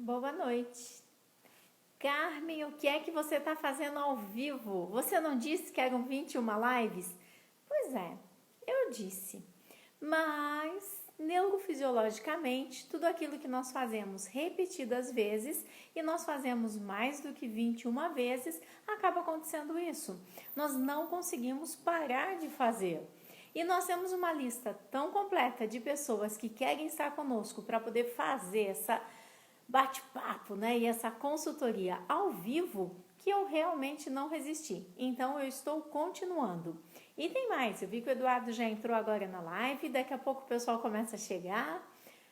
Boa noite. Carmen, o que é que você está fazendo ao vivo? Você não disse que eram 21 lives? Pois é, eu disse. Mas, neurofisiologicamente, tudo aquilo que nós fazemos repetidas vezes, e nós fazemos mais do que 21 vezes, acaba acontecendo isso. Nós não conseguimos parar de fazer. E nós temos uma lista tão completa de pessoas que querem estar conosco para poder fazer essa bate-papo, né, e essa consultoria ao vivo, que eu realmente não resisti. Então eu estou continuando. E tem mais, eu vi que o Eduardo já entrou agora na live, daqui a pouco o pessoal começa a chegar.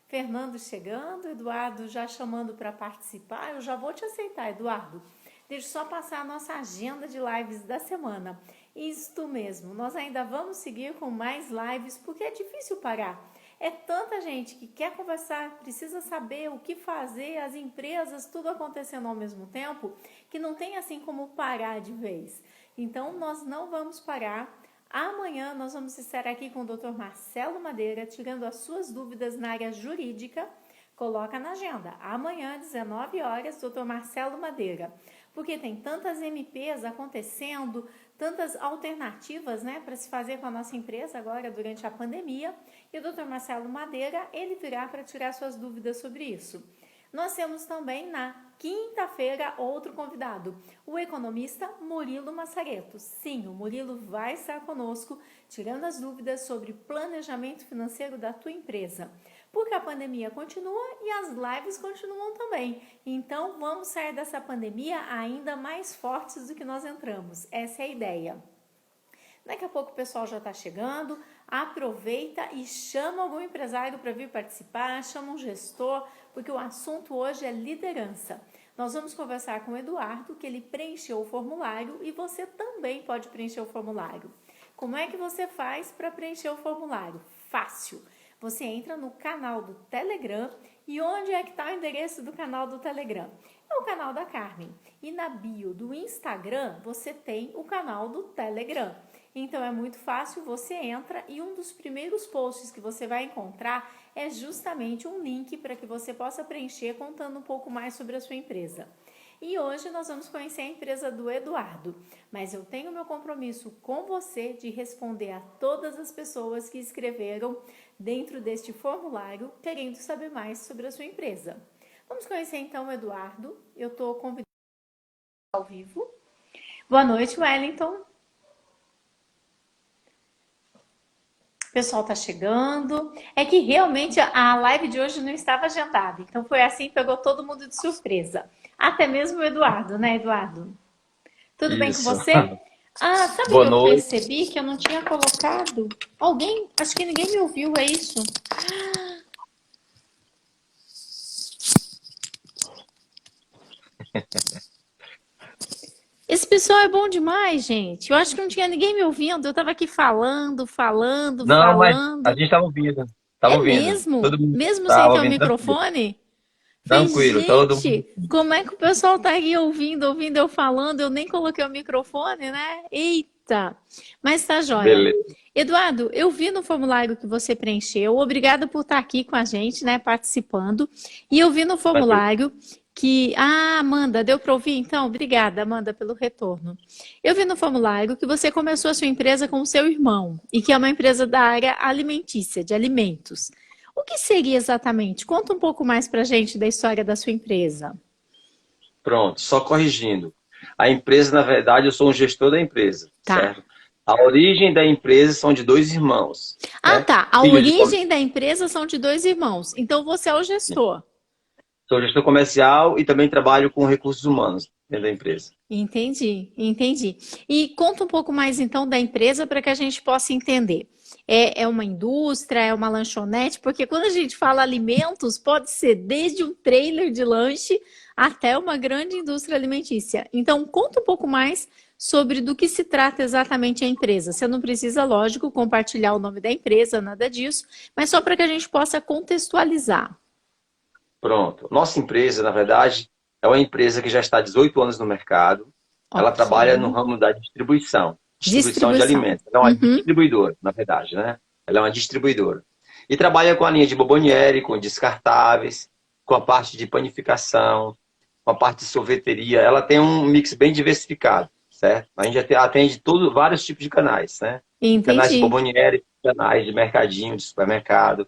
Fernando chegando, Eduardo já chamando para participar. Eu já vou te aceitar, Eduardo. Deixa eu só passar a nossa agenda de lives da semana. Isto mesmo, nós ainda vamos seguir com mais lives, porque é difícil parar. É tanta gente que quer conversar, precisa saber o que fazer, as empresas, tudo acontecendo ao mesmo tempo, que não tem assim como parar de vez. Então, nós não vamos parar. Amanhã nós vamos estar aqui com o Dr. Marcelo Madeira, tirando as suas dúvidas na área jurídica. Coloca na agenda. Amanhã, 19 horas, Dr. Marcelo Madeira. Porque tem tantas MPs acontecendo, tantas alternativas, né, para se fazer com a nossa empresa agora durante a pandemia. E o Dr. Marcelo Madeira, ele virá para tirar suas dúvidas sobre isso. Nós temos também na quinta-feira outro convidado, o economista Murilo Massareto. Sim, o Murilo vai estar conosco, tirando as dúvidas sobre planejamento financeiro da tua empresa. Porque a pandemia continua e as lives continuam também. Então, vamos sair dessa pandemia ainda mais fortes do que nós entramos. Essa é a ideia. Daqui a pouco o pessoal já está chegando, aproveita e chama algum empresário para vir participar, chama um gestor, porque o assunto hoje é liderança. Nós vamos conversar com o Eduardo, que ele preencheu o formulário e você também pode preencher o formulário. Como é que você faz para preencher o formulário? Fácil! Você entra no canal do Telegram. E onde é que está o endereço do canal do Telegram? É o canal da Carmen. E na bio do Instagram, você tem o canal do Telegram. Então, é muito fácil, você entra e um dos primeiros posts que você vai encontrar é justamente um link para que você possa preencher contando um pouco mais sobre a sua empresa. E hoje nós vamos conhecer a empresa do Eduardo, mas eu tenho meu compromisso com você de responder a todas as pessoas que escreveram dentro deste formulário querendo saber mais sobre a sua empresa. Vamos conhecer então o Eduardo. Eu estou convidando ao vivo. Boa noite, Wellington. O pessoal está chegando. É que realmente a live de hoje não estava agendada, então foi assim, pegou todo mundo de surpresa. Até mesmo o Eduardo, né, Eduardo? Tudo bem com Isso. você? Ah, sabe o que Boa eu noite. percebi? Que eu não tinha colocado. Alguém, acho que ninguém me ouviu, é isso? Esse pessoal é bom demais, gente. Eu acho que não tinha ninguém me ouvindo. Eu estava aqui falando, falando, Não, mas a falando. gente estava ouvindo. Estava É ouvindo. mesmo? Todo mundo Mesmo sem estava ter o ouvindo tranquilo. microfone? Falei, Tranquilo, todo mundo. gente, como é que o pessoal tá aqui ouvindo eu falando? Eu nem coloquei o microfone, né? Eita! Mas tá joia. Beleza. Eduardo, eu vi no formulário que você preencheu, obrigada por estar aqui com a gente, né, participando. E eu vi no Tranquilo. formulário que. Ah, Amanda, deu para ouvir então? Obrigada, Amanda, pelo retorno. Eu vi no formulário que você começou a sua empresa com o seu irmão e que é uma empresa da área alimentícia, de alimentos. O que seria exatamente? Conta um pouco mais para a gente da história da sua empresa. Pronto, só corrigindo. A empresa, na verdade, eu sou um gestor da empresa, Tá. certo? A origem da empresa são de dois irmãos, Ah, né? tá. A Filho de... origem da empresa são de dois irmãos. Então você é o gestor. Sou gestor comercial e também trabalho com recursos humanos dentro da empresa. Entendi, entendi. E conta um pouco mais então da empresa para que a gente possa entender. É uma indústria, é uma lanchonete? Porque quando a gente fala alimentos, pode ser desde um trailer de lanche até uma grande indústria alimentícia. Então, conta um pouco mais sobre do que se trata exatamente a empresa. Você não precisa, lógico, compartilhar o nome da empresa, nada disso, mas só para que a gente possa contextualizar. Pronto. Nossa empresa, na verdade, é uma empresa que já está há 18 anos no mercado. Ela Ok. trabalha no ramo da distribuição de Distribuição. alimentos. Ela é uma Uhum. distribuidora, na verdade, né? Ela é uma distribuidora. E trabalha com a linha de Bomboniere, com descartáveis, com a parte de panificação, com a parte de sorveteria. Ela tem um mix bem diversificado, certo? A gente atende vários tipos de canais, né? Canais de Entendi. bomboniere, canais de mercadinho, de supermercado.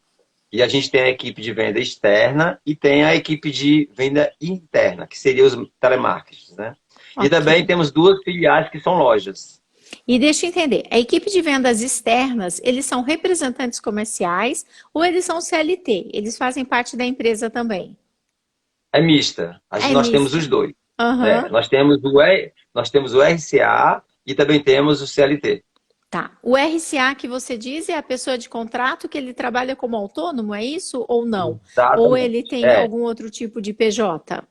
E a gente tem a equipe de venda externa e tem a equipe de venda interna, que seria os telemarketers, né? E também Ok. temos 2 filiais que são lojas. E deixa eu entender, a equipe de vendas externas, eles são representantes comerciais ou eles são CLT? Eles fazem parte da empresa também? É mista. É Nós temos mista. os dois. Aham. Nós temos o RCA e também temos o CLT. Tá. O RCA que você diz é a pessoa de contrato que ele trabalha como autônomo, é isso ou não? Ou ele Exatamente. tem algum outro tipo de PJ?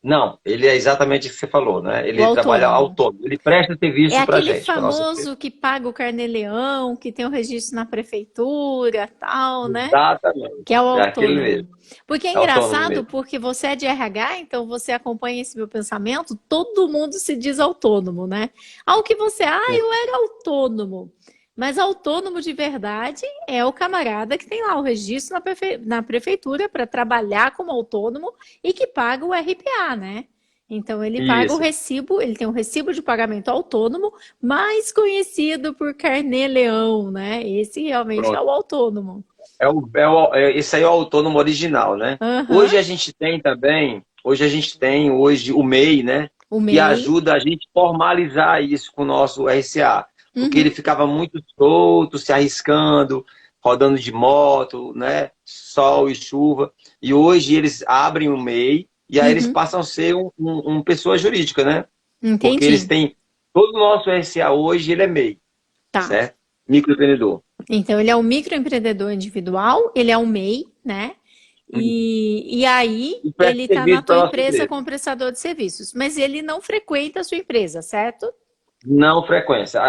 Não, ele é exatamente o que você falou, né? O Ele trabalha autônomo. autônomo. Ele presta É serviço para a aquele gente, para nossa empresa. famoso que paga o carnê-leão, que tem o registro na prefeitura, tal, né? Exatamente. Que é o É aquele autônomo. mesmo. Porque é É autônomo engraçado, mesmo. porque você é de RH, então você acompanha esse meu pensamento, todo mundo se diz autônomo, né? Ao que você, eu era autônomo. Mas autônomo de verdade é o camarada que tem lá o registro na prefeitura para trabalhar como autônomo e que paga o RPA, né? Então ele paga o Isso. recibo, ele tem um recibo de pagamento autônomo, mais conhecido por carnê-leão, né? Esse realmente é Pronto. o autônomo. Esse aí é o autônomo original, né? Aham. Hoje a gente tem também, hoje o MEI, né? O Que MEI. ajuda a gente formalizar isso com o nosso RCA. Porque ele Uhum. ficava muito solto, se arriscando, rodando de moto, né? Sol e chuva. E hoje eles abrem o MEI e aí eles Uhum. passam a ser uma pessoa jurídica, né? Porque eles Entendi. têm. Todo o nosso RCA hoje ele é MEI, Tá. certo? Microempreendedor. Então, ele é um microempreendedor individual, ele é um MEI, né? E aí, E presta ele está na serviço tua para nossa empresa empresa. como prestador de serviços, mas ele não frequenta a sua empresa, certo? Não frequência.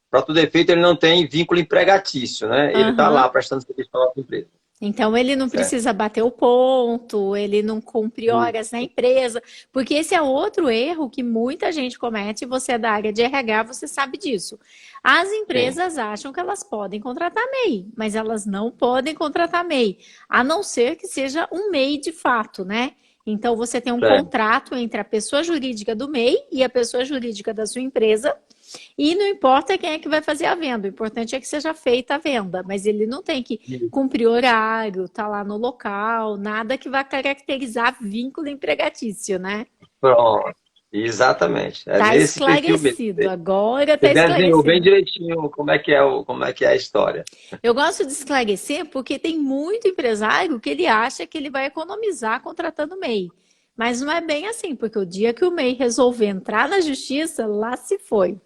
Para todo efeito, ele não tem vínculo empregatício, né? Ele está Aham. lá prestando serviço para nossa empresa. Então, ele não Certo? precisa bater o ponto, ele não cumpre horas na empresa, porque esse é outro erro que muita gente comete, e você é da área de RH, você sabe disso. As Sim. empresas acham que elas podem contratar MEI, mas elas não podem contratar MEI, a não ser que seja um MEI de fato, né? Então, você tem um Certo. contrato entre a pessoa jurídica do MEI e a pessoa jurídica da sua empresa, e não importa quem é que vai fazer a venda, o importante é que seja feita a venda, mas ele não tem que cumprir horário, tá lá no local, nada que vá caracterizar vínculo empregatício, né? Pronto. Exatamente. É Tá nesse perfil mesmo. esclarecido, agora tá Você desenhou bem esclarecido. direitinho como é que é a história. Eu gosto de esclarecer porque tem muito empresário que ele acha que ele vai economizar contratando MEI. Mas não é bem assim, porque o dia que o MEI resolver entrar na justiça, lá se foi.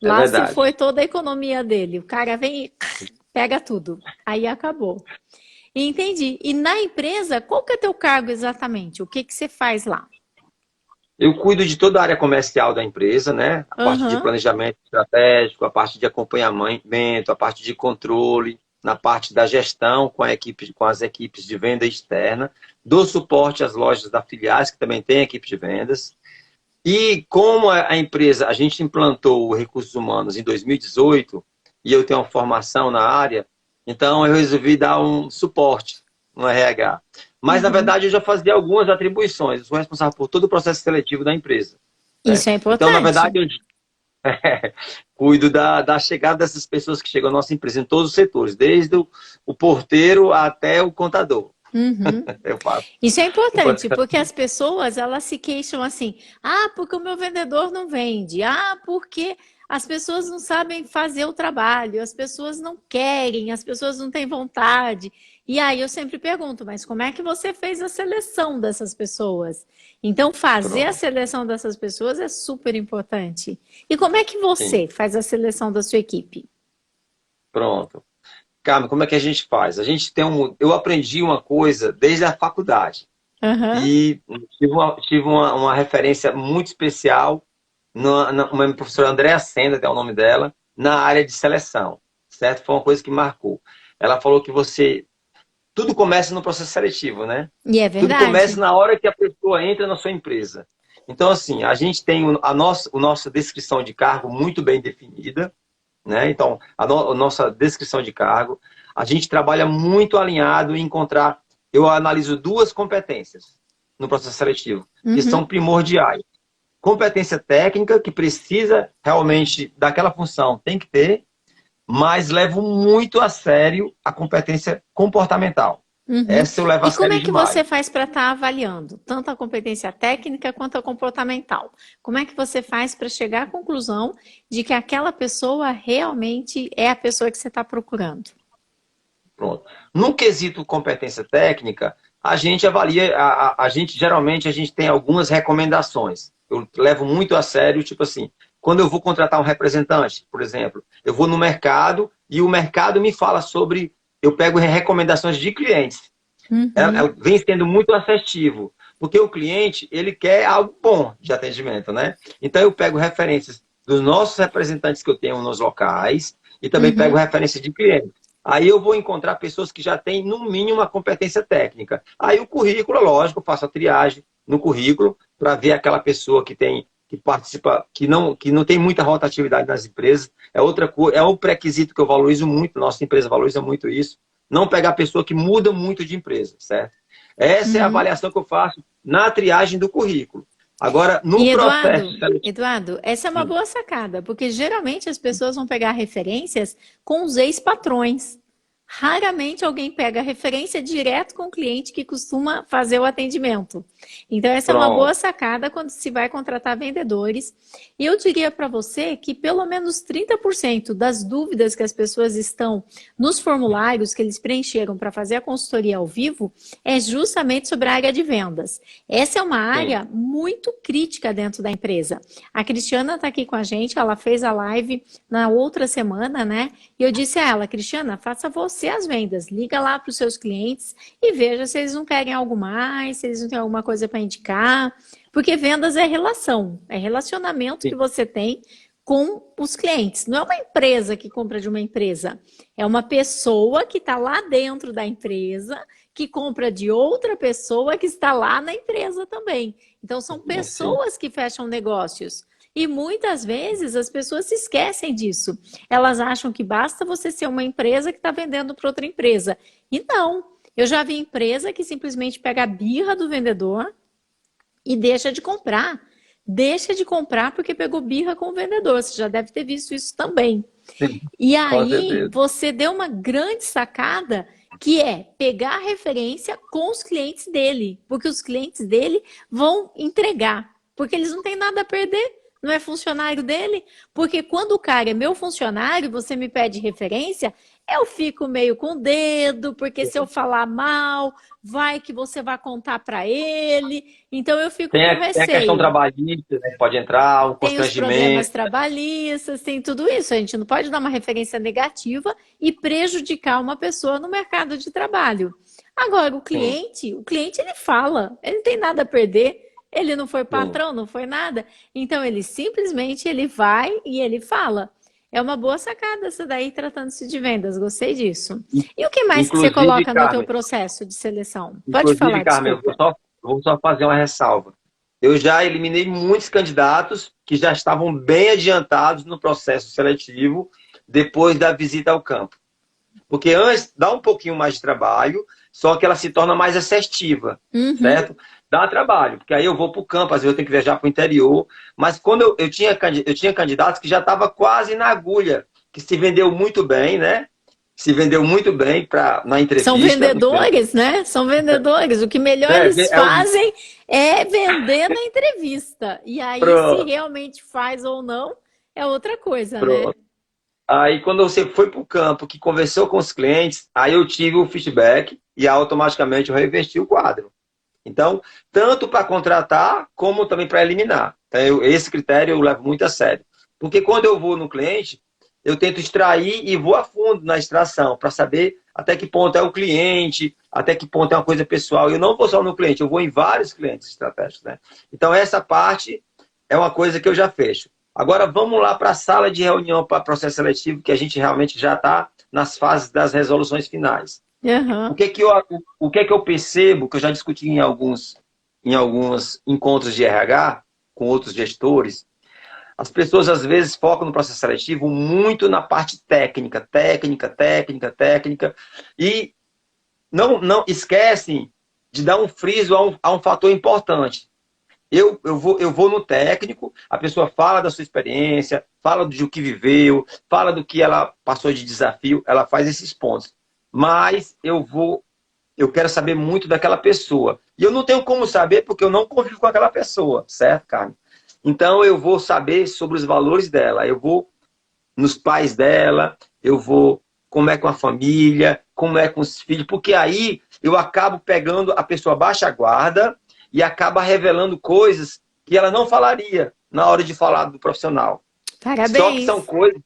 É Lá se foi verdade. toda a economia dele. O cara vem e pega tudo. Aí acabou. Entendi. E na empresa, qual que é teu cargo exatamente? O que que você faz lá? Eu cuido de toda a área comercial da empresa, né? A parte de Aham, planejamento estratégico, a parte de acompanhamento, a parte de controle, na parte da gestão com com as equipes de venda externa, dou suporte às lojas da filiais, que também tem equipe de vendas. E como a empresa, a gente implantou recursos humanos em 2018, e eu tenho uma formação na área, então eu resolvi dar um suporte no RH. Mas, na uhum. verdade, eu já fazia algumas atribuições. Eu sou responsável por todo o processo seletivo da empresa, né? Isso é Então, na importante. verdade, eu cuido da chegada dessas pessoas que chegam à nossa empresa em todos os setores, desde o porteiro até o contador. Uhum. Eu faço. Isso é importante, porque as pessoas elas se queixam assim: porque o meu vendedor não vende, porque as pessoas não sabem fazer o trabalho, as pessoas não querem, as pessoas não têm vontade. E aí eu sempre pergunto, mas como é que você fez a seleção dessas pessoas? Então, fazer a Pronto. seleção dessas pessoas é super importante. E como é que Sim, você faz a seleção da sua equipe? pronto. Carmen, como é que a gente faz? Eu aprendi uma coisa desde a faculdade Aham. e tive uma referência muito especial uma professora Andréa Senda, que é o nome dela, na área de seleção, certo? Foi uma coisa que marcou. Ela falou que tudo começa no processo seletivo, né? E é Tudo começa verdade. na hora que a pessoa entra na sua empresa. Então, assim, a gente tem a nossa descrição de cargo muito bem definida, né? Então, a nossa descrição de cargo, a gente trabalha muito alinhado em encontrar eu analiso duas competências no processo seletivo, que são primordiais. Competência técnica, que precisa realmente daquela função, tem que ter, mas levo muito a sério a competência comportamental. Essa eu levo a E como sério é que demais. você faz para estar avaliando tanto a competência técnica quanto a comportamental? Como é que você faz para chegar à conclusão de que aquela pessoa realmente é a pessoa que você está procurando? Pronto. No quesito competência técnica, a gente avalia, a gente geralmente a gente tem algumas recomendações. Eu levo muito a sério, tipo assim, quando eu vou contratar um representante, por exemplo, eu vou no mercado e o mercado me fala sobre, eu pego recomendações de clientes. Vem sendo muito assertivo, porque o cliente, ele quer algo bom de atendimento, né? Então eu pego referências dos nossos representantes que eu tenho nos locais e também pego referências de clientes. Aí eu vou encontrar pessoas que já têm, no mínimo, uma competência técnica. Aí o currículo, lógico, eu faço a triagem no currículo para ver aquela pessoa que tem, que participa, que não tem muita rotatividade nas empresas. É outra coisa, é um pré-requisito que eu valorizo muito, nossa empresa valoriza muito isso. Não pegar pessoa que muda muito de empresa, certo? Essa é a avaliação que eu faço na triagem do currículo. Agora, no E processo seletivo. Eduardo, essa é uma boa sacada, porque geralmente as pessoas vão pegar referências com os ex-patrões. Raramente alguém pega referência direto com o cliente que costuma fazer o atendimento. Então, essa é uma boa Pronto. sacada quando se vai contratar vendedores. E eu diria para você que pelo menos 30% das dúvidas que as pessoas estão nos formulários que eles preencheram para fazer a consultoria ao vivo é justamente sobre a área de vendas. Essa é uma Sim. área muito crítica dentro da empresa. A Cristiana está aqui com a gente, ela fez a live na outra semana, né? E eu disse a ela, Cristiana, faça você as vendas, liga lá para os seus clientes e veja se eles não querem algo mais, se eles não têm alguma coisa para indicar, porque vendas é relação, é relacionamento que Sim. você tem com os clientes. Não é uma empresa que compra de uma empresa, é uma pessoa que está lá dentro da empresa que compra de outra pessoa que está lá na empresa também. Então, são Sim. pessoas que fecham negócios. E muitas vezes as pessoas se esquecem disso. Elas acham que basta você ser uma empresa que está vendendo para outra empresa. E não. Eu já vi empresa que simplesmente pega a birra do vendedor e deixa de comprar. Deixa de comprar porque pegou birra com o vendedor. Você já deve ter visto isso também. Sim. E Com aí certeza. você deu uma grande sacada que é pegar a referência com os clientes dele, porque os clientes dele vão entregar, porque eles não têm nada a perder, não é funcionário dele, porque quando o cara é meu funcionário, você me pede referência, eu fico meio com o dedo, porque se eu falar mal, vai que você vai contar para ele, então eu fico com Tem a questão receio. trabalhista, né? Pode entrar, um Tem os problemas constrangimento. trabalhistas, tem tudo isso. A gente não pode dar uma referência negativa e prejudicar uma pessoa no mercado de trabalho. Agora, Sim, o cliente ele fala, ele não tem nada a perder, ele não foi sim. patrão, não foi nada. Então, ele simplesmente ele vai e ele fala. É uma boa sacada essa daí, tratando-se de vendas. Gostei disso. E o que mais que você Inclusive, coloca no teu Carmen, processo de seleção? Pode inclusive, falar, Carmen, desculpa. vou só fazer uma ressalva. Eu já eliminei muitos candidatos que já estavam bem adiantados no processo seletivo depois da visita ao campo. Porque antes dá um pouquinho mais de trabalho, só que ela se torna mais assertiva, Uhum. certo? Dá trabalho, porque aí eu vou para o campo, às vezes eu tenho que viajar para o interior. Mas quando eu tinha candidatos que já estavam quase na agulha, que se vendeu muito bem, né? Se vendeu muito bem na São entrevista. vendedores, né? São vendedores. O que melhor eles É o fazem é vender na entrevista. E aí, se pronto, realmente faz ou não, é outra coisa, né? pronto. Aí quando você foi para o campo, que conversou com os clientes, aí eu tive o feedback e automaticamente eu revesti o quadro. Então, tanto para contratar, como também para eliminar. Então, esse critério eu levo muito a sério. Porque quando eu vou no cliente, eu tento extrair e vou a fundo na extração, para saber até que ponto é o cliente, até que ponto é uma coisa pessoal. Eu não vou só no cliente, eu vou em vários clientes estratégicos, né? Então, essa parte é uma coisa que eu já fecho. Agora, vamos lá para a sala de reunião para processo seletivo, que a gente realmente já está nas fases das resoluções finais. O Uhum. que que eu, o que que eu percebo, que eu já discuti em alguns encontros de RH com outros gestores, as pessoas às vezes focam no processo seletivo muito na parte técnica, técnica, técnica, técnica, e não esquecem de dar um friso a um fator importante. Eu vou no técnico, a pessoa fala da sua experiência, fala do que viveu, fala do que ela passou de desafio, ela faz esses pontos. Mas eu quero saber muito daquela pessoa. E eu não tenho como saber porque eu não convivo com aquela pessoa, certo, Carmen? Então eu vou saber sobre os valores dela, eu vou nos pais dela, eu vou como é com a família, como é com os filhos, porque aí eu acabo pegando a pessoa baixa guarda e acaba revelando coisas que ela não falaria na hora de falar do profissional. Só que são Parabéns. coisas.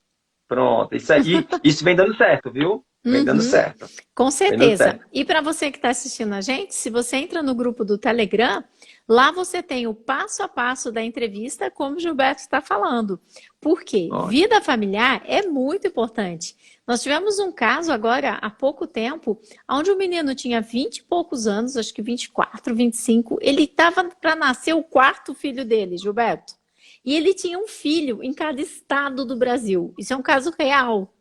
Pronto, isso aí, isso vem dando certo, viu? Vem dando Uhum, certo. com Vem dando certeza. certo. E para você que está assistindo a gente, se você entra no grupo do Telegram, lá você tem o passo a passo da entrevista, como o Gilberto está falando. Por quê? Ótimo. Vida familiar é muito importante. Nós tivemos um caso agora, há pouco tempo, onde o menino tinha 20 e poucos anos, acho que 24, 25, ele estava para nascer o quarto filho dele, Gilberto. E ele tinha um filho em cada estado do Brasil. Isso é um caso real.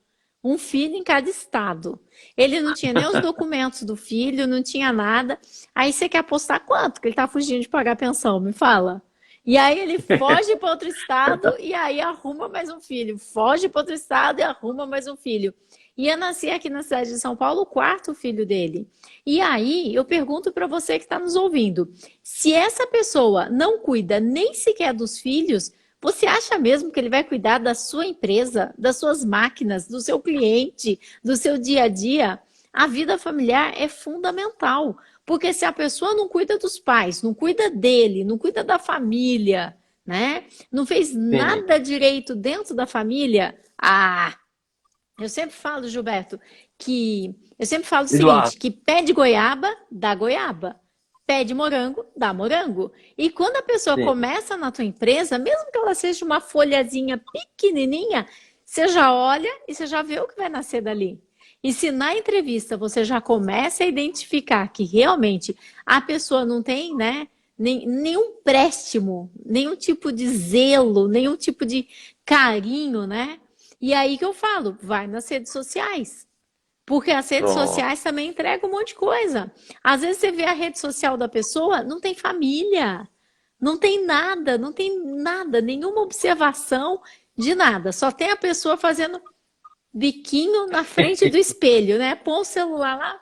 Um filho em cada estado. Ele não tinha nem os documentos do filho, não tinha nada. Aí você quer apostar quanto? Que ele tá fugindo de pagar a pensão, me fala. E aí ele foge para outro estado e aí arruma mais um filho. Foge para outro estado e arruma mais um filho. Ia nascer aqui na cidade de São Paulo o quarto filho dele. E aí eu pergunto para você que está nos ouvindo: se essa pessoa não cuida nem sequer dos filhos, você acha mesmo que ele vai cuidar da sua empresa, das suas máquinas, do seu cliente, do seu dia a dia? A vida familiar é fundamental, porque se a pessoa não cuida dos pais, não cuida dele, não cuida da família, né? Não fez Sim. nada direito dentro da família, eu sempre falo, Gilberto, que eu sempre falo o Eduardo, seguinte, que pé de goiaba dá goiaba, pé de morango dá morango. E quando a pessoa sim. começa na tua empresa, mesmo que ela seja uma folhazinha pequenininha, você já olha e você já vê o que vai nascer dali. E se na entrevista você já começa a identificar que realmente a pessoa não tem, né, nenhum préstimo, nenhum tipo de zelo, nenhum tipo de carinho, né? E aí que eu falo, vai nas redes sociais. Porque as redes Pronto. sociais também entregam um monte de coisa. Às vezes você vê a rede social da pessoa, não tem família, não tem nada, não tem nada, nenhuma observação de nada. Só tem a pessoa fazendo biquinho na frente do espelho, né? Põe o celular lá,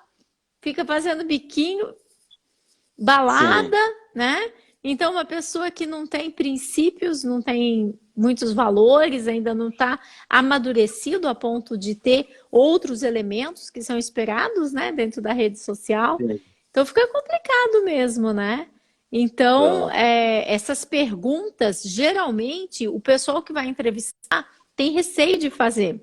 fica fazendo biquinho, Sim. balada, né? Então, uma pessoa que não tem princípios, não tem muitos valores, ainda não está amadurecido a ponto de ter outros elementos que são esperados, né, dentro da rede social. Sim. Então, fica complicado mesmo, né? Então, Pronto. essas perguntas, geralmente, o pessoal que vai entrevistar tem receio de fazer.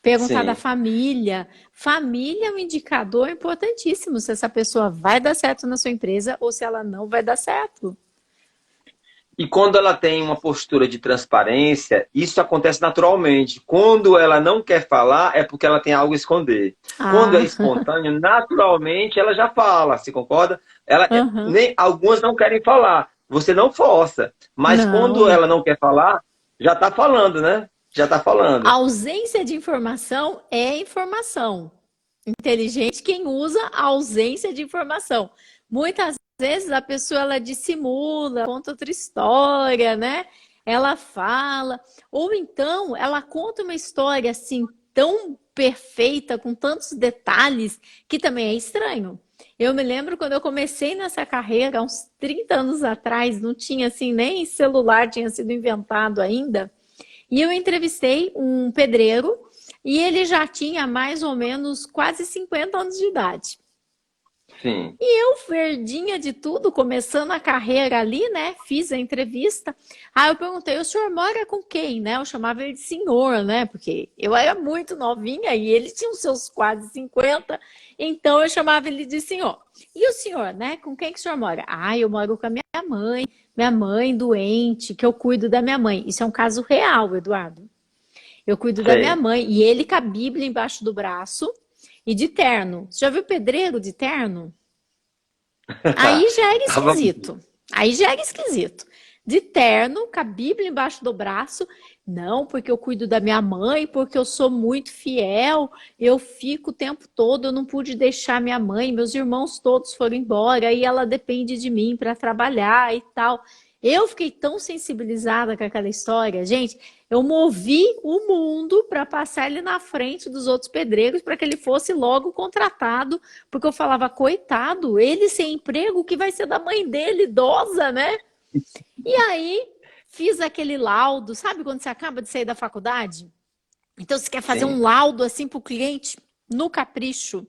Perguntar da Sim. família. Família é um indicador importantíssimo se essa pessoa vai dar certo na sua empresa ou se ela não vai dar certo. E quando ela tem uma postura de transparência, isso acontece naturalmente. Quando ela não quer falar, é porque ela tem algo a esconder. Quando é Ah, espontâneo, naturalmente ela já fala, se concorda? aham. Nem, algumas não querem falar. Você não força. Mas quando Não. ela não quer falar, já está falando, né? Já está A falando. ausência de informação é informação. Inteligente quem usa a ausência de informação. Muitas vezes a pessoa ela dissimula, conta outra história, né? Ela fala, ou então ela conta uma história assim tão perfeita, com tantos detalhes, que também é estranho. Eu me lembro quando eu comecei nessa carreira, há uns 30 anos atrás, não tinha assim nem celular, tinha sido inventado ainda. E eu entrevistei um pedreiro e ele já tinha mais ou menos quase 50 anos de idade. Sim. E eu, verdinha de tudo, começando a carreira ali, né? Fiz a entrevista. Aí eu perguntei, o senhor mora com quem, né? Eu chamava ele de senhor, né? Porque eu era muito novinha e ele tinha os seus quase 50, então eu chamava ele de senhor. E o senhor, né? Com quem que o senhor mora? Ah, eu moro com a minha mãe doente, que eu cuido da minha mãe. Isso é um caso real, Eduardo. Eu cuido da minha Sei. mãe. E ele com a Bíblia embaixo do braço e de terno. Você já viu pedreiro de terno? Aí já era Tava... esquisito. Aí já era esquisito. de terno, com a Bíblia embaixo do braço. Não, porque eu cuido da minha mãe, porque eu sou muito fiel, eu fico o tempo todo, eu não pude deixar minha mãe, meus irmãos todos foram embora e ela depende de mim para trabalhar e tal. Eu fiquei tão sensibilizada com aquela história, gente. Eu movi o mundo para passar ele na frente dos outros pedreiros para que ele fosse logo contratado, porque eu falava, coitado, ele sem emprego, o que vai ser da mãe dele, idosa, né? E aí fiz aquele laudo, sabe quando você acaba de sair da faculdade? Então você quer fazer um Sim. laudo assim para o cliente no capricho.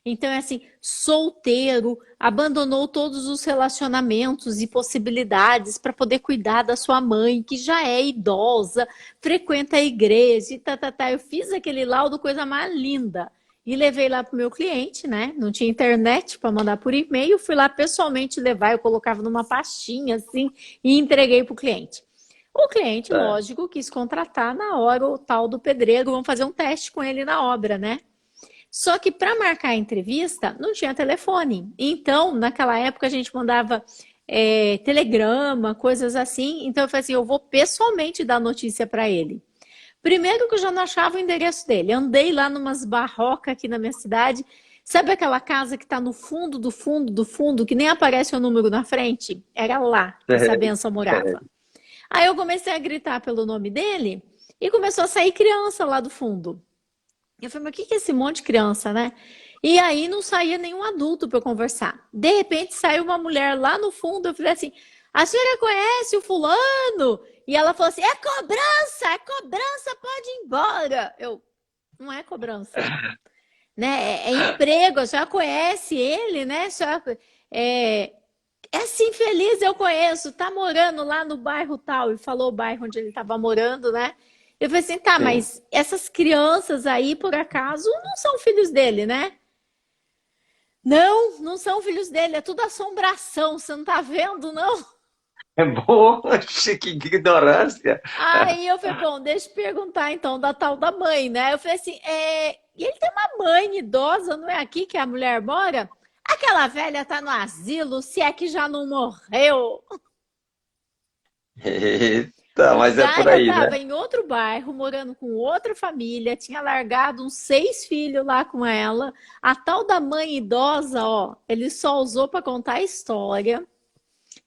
Então é assim, solteiro, abandonou todos os relacionamentos e possibilidades para poder cuidar da sua mãe, que já é idosa, frequenta a igreja e tá. Eu fiz aquele laudo, coisa mais linda. E levei lá para o meu cliente, né? Não tinha internet para mandar por e-mail, fui lá pessoalmente levar, eu colocava numa pastinha assim e entreguei para o cliente. O cliente, É. lógico, quis contratar na hora o tal do pedreiro, vamos fazer um teste com ele na obra, né? Só que para marcar a entrevista não tinha telefone. Então, naquela época, a gente mandava telegrama, coisas assim. Então, eu falei assim: eu vou pessoalmente dar notícia para ele. Primeiro que eu já não achava o endereço dele. Andei lá numas barrocas aqui na minha cidade. Sabe aquela casa que está no fundo do fundo do fundo, que nem aparece o número na frente? Era lá que essa benção morava. Aí eu comecei a gritar pelo nome dele e começou a sair criança lá do fundo. Eu falei, mas o que é esse monte de criança, né? E aí não saía nenhum adulto para eu conversar. De repente saiu uma mulher lá no fundo, eu falei assim, a senhora conhece o fulano? E ela falou assim, é cobrança, pode ir embora. Eu, não é cobrança, né? É emprego, a senhora conhece ele, né? A senhora, esse infeliz eu conheço, tá morando lá no bairro tal, e falou o bairro onde ele estava morando, né? Eu falei assim, tá, Sim. mas essas crianças aí, por acaso, não são filhos dele, né? Não, não são filhos dele, é tudo assombração, você não tá vendo, não? É bom, que ignorância. Aí eu falei, bom, deixa eu perguntar então da tal da mãe, né? Eu falei assim, e ele tem uma mãe idosa, não é aqui que a mulher mora? Aquela velha tá no asilo, se é que já não morreu. Eita, O mas é por cara aí, né? estava em outro bairro, morando com outra família, tinha largado uns 6 filhos lá com ela. A tal da mãe idosa, ó, ele só usou para contar a história.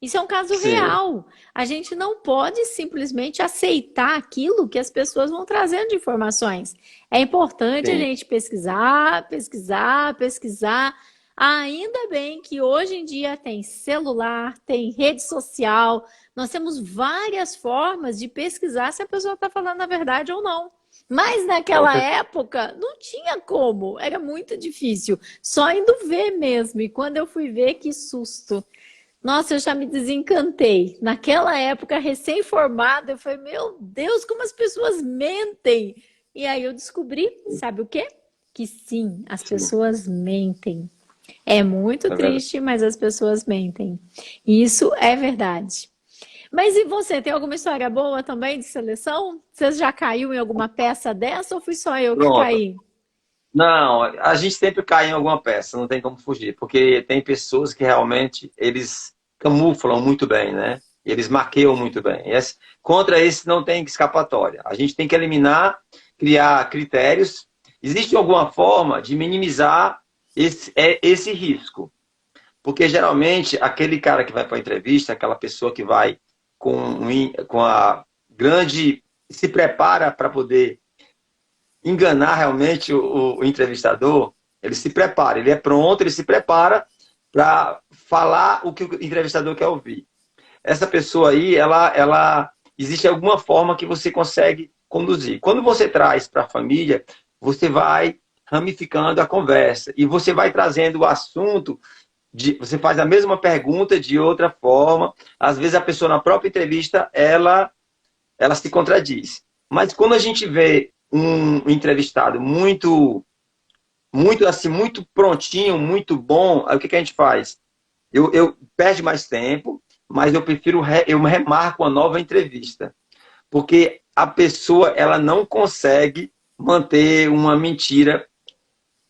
Isso é um caso Sim, real. A gente não pode simplesmente aceitar aquilo que as pessoas vão trazendo de informações. É importante a sim. gente pesquisar, pesquisar, pesquisar. Ainda bem que hoje em dia tem celular, tem rede social, nós temos várias formas de pesquisar se a pessoa está falando a verdade ou não. Mas Com naquela certeza. época não tinha como, era muito difícil, só indo ver mesmo. E quando eu fui ver, que susto! Nossa, eu já me desencantei. Naquela época, recém-formada, eu falei, meu Deus, como as pessoas mentem. E aí eu descobri, sabe o quê? Que sim, as Sim, pessoas mentem. É muito é verdade. triste, mas as pessoas mentem. Isso é verdade. Mas e você, tem alguma história boa também de seleção? Você já caiu em alguma peça dessa ou fui só eu que Pronto. caí? Não, a gente sempre cai em alguma peça, não tem como fugir, porque tem pessoas que realmente eles camuflam muito bem, né? Eles maqueiam muito bem. Contra esse não tem escapatória. A gente tem que eliminar, criar critérios. Existe alguma forma de minimizar esse risco? Porque geralmente aquele cara que vai para a entrevista, aquela pessoa que vai com a grande, se prepara para poder enganar realmente o entrevistador, ele se prepara, ele é pronto, ele se prepara para falar o que o entrevistador quer ouvir. Essa pessoa aí, ela existe alguma forma que você consegue conduzir. Quando você traz para a família, você vai ramificando a conversa e você vai trazendo o assunto você faz a mesma pergunta de outra forma. Às vezes a pessoa na própria entrevista ela se contradiz. Mas quando a gente vê um entrevistado muito assim, muito prontinho, muito bom, aí o que que a gente faz? Eu perde mais tempo, mas eu prefiro eu remarco uma nova entrevista, porque a pessoa ela não consegue manter uma mentira